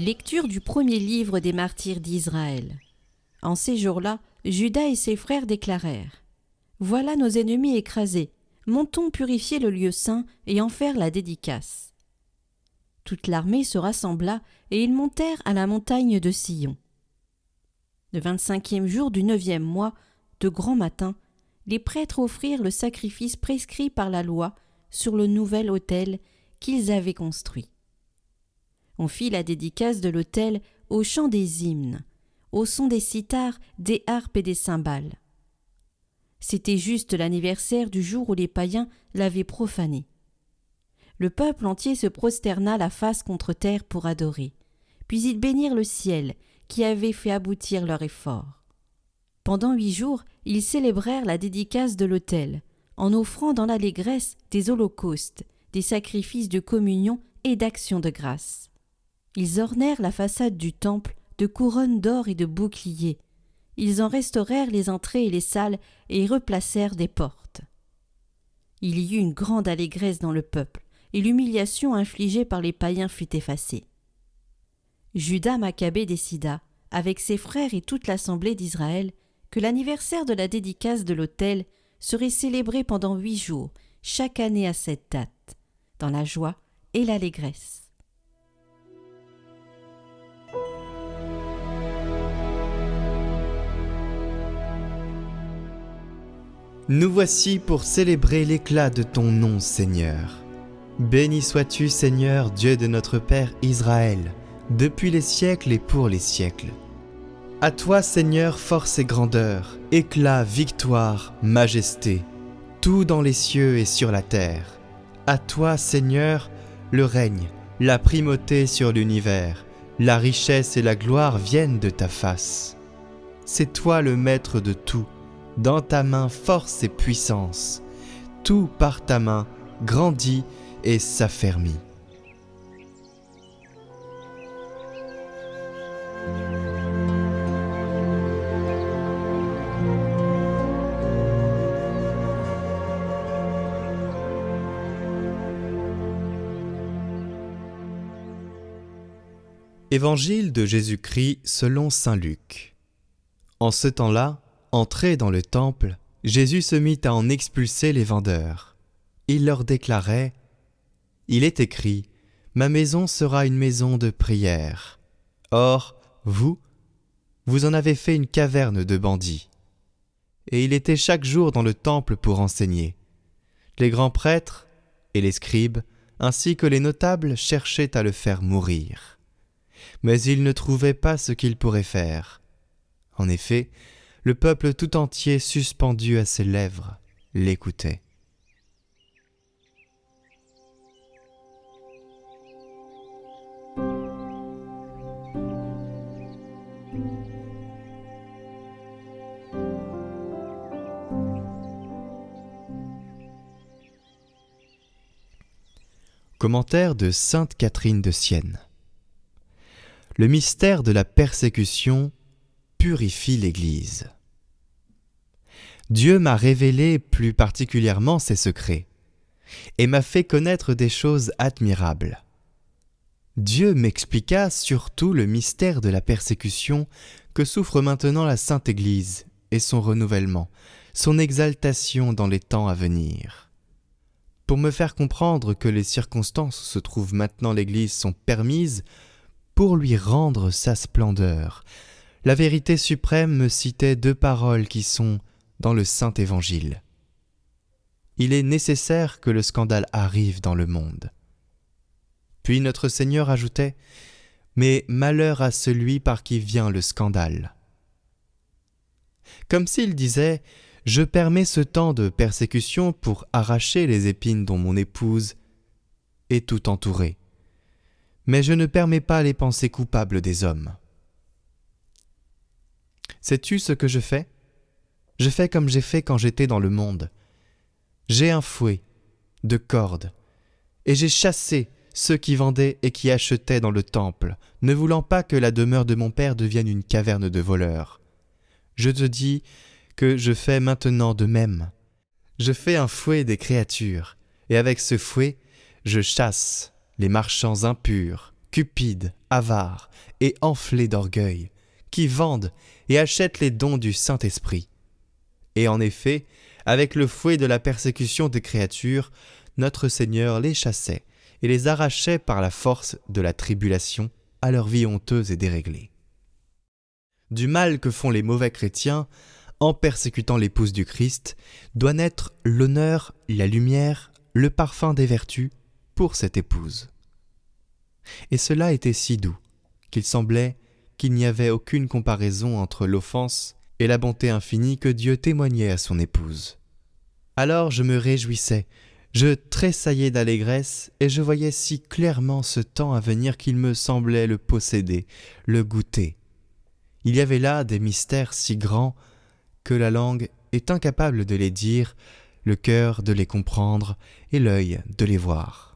Lecture du premier livre des martyrs d'Israël. En ces jours-là, Judas et ses frères déclarèrent : Voilà nos ennemis écrasés, montons purifier le lieu saint et en faire la dédicace. Toute l'armée se rassembla et ils montèrent à la montagne de Sion. Le 25e jour du 9e mois, de grand matin, les prêtres offrirent le sacrifice prescrit par la loi sur le nouvel autel qu'ils avaient construit. On fit la dédicace de l'autel au chant des hymnes, au son des cithars, des harpes et des cymbales. C'était juste l'anniversaire du jour où les païens l'avaient profané. Le peuple entier se prosterna la face contre terre pour adorer, puis ils bénirent le ciel qui avait fait aboutir leur effort. Pendant 8 jours, ils célébrèrent la dédicace de l'autel, en offrant dans l'allégresse des holocaustes, des sacrifices de communion et d'actions de grâce. Ils ornèrent la façade du temple de couronnes d'or et de boucliers. Ils en restaurèrent les entrées et les salles et y replacèrent des portes. Il y eut une grande allégresse dans le peuple, et l'humiliation infligée par les païens fut effacée. Judas Maccabée décida, avec ses frères et toute l'assemblée d'Israël, que l'anniversaire de la dédicace de l'autel serait célébré pendant 8 jours, chaque année à cette date, dans la joie et l'allégresse. Nous voici pour célébrer l'éclat de ton nom, Seigneur. Béni sois-tu, Seigneur, Dieu de notre Père Israël, depuis les siècles et pour les siècles. À toi, Seigneur, force et grandeur, éclat, victoire, majesté, tout dans les cieux et sur la terre. À toi, Seigneur, le règne, la primauté sur l'univers, la richesse et la gloire viennent de ta face. C'est toi le maître de tout. Dans ta main force et puissance, tout par ta main grandit et s'affermit. Évangile de Jésus-Christ selon saint Luc. En ce temps-là, entré dans le temple, Jésus se mit à en expulser les vendeurs. Il leur déclarait : « Il est écrit, ma maison sera une maison de prière. Or, vous en avez fait une caverne de bandits. » Et il était chaque jour dans le temple pour enseigner. Les grands prêtres et les scribes, ainsi que les notables, cherchaient à le faire mourir. Mais ils ne trouvaient pas ce qu'ils pourraient faire. En effet, le peuple tout entier, suspendu à ses lèvres, l'écoutait. Commentaire de sainte Catherine de Sienne. Le mystère de la persécution purifie l'Église. Dieu m'a révélé plus particulièrement ses secrets et m'a fait connaître des choses admirables. Dieu m'expliqua surtout le mystère de la persécution que souffre maintenant la Sainte Église et son renouvellement, son exaltation dans les temps à venir. Pour me faire comprendre que les circonstances où se trouve maintenant l'Église sont permises pour lui rendre sa splendeur, la vérité suprême me citait 2 paroles qui sont dans le Saint Évangile. Il est nécessaire que le scandale arrive dans le monde. Puis notre Seigneur ajoutait : mais malheur à celui par qui vient le scandale. Comme s'il disait : je permets ce temps de persécution pour arracher les épines dont mon épouse est tout entourée. Mais je ne permets pas les pensées coupables des hommes. Sais-tu ce que je fais ? Je fais comme j'ai fait quand j'étais dans le monde. J'ai un fouet de cordes, et j'ai chassé ceux qui vendaient et qui achetaient dans le temple, ne voulant pas que la demeure de mon père devienne une caverne de voleurs. Je te dis que je fais maintenant de même. Je fais un fouet des créatures, et avec ce fouet, je chasse les marchands impurs cupides, avares et enflés d'orgueil, qui vendent et achètent les dons du Saint-Esprit. Et en effet, avec le fouet de la persécution des créatures, notre Seigneur les chassait et les arrachait par la force de la tribulation à leur vie honteuse et déréglée. Du mal que font les mauvais chrétiens, en persécutant l'épouse du Christ, doit naître l'honneur, la lumière, le parfum des vertus pour cette épouse. Et cela était si doux qu'il semblait qu'il n'y avait aucune comparaison entre l'offense et la bonté infinie que Dieu témoignait à son épouse. Alors je me réjouissais, je tressaillais d'allégresse et je voyais si clairement ce temps à venir qu'il me semblait le posséder, le goûter. Il y avait là des mystères si grands que la langue est incapable de les dire, le cœur de les comprendre et l'œil de les voir.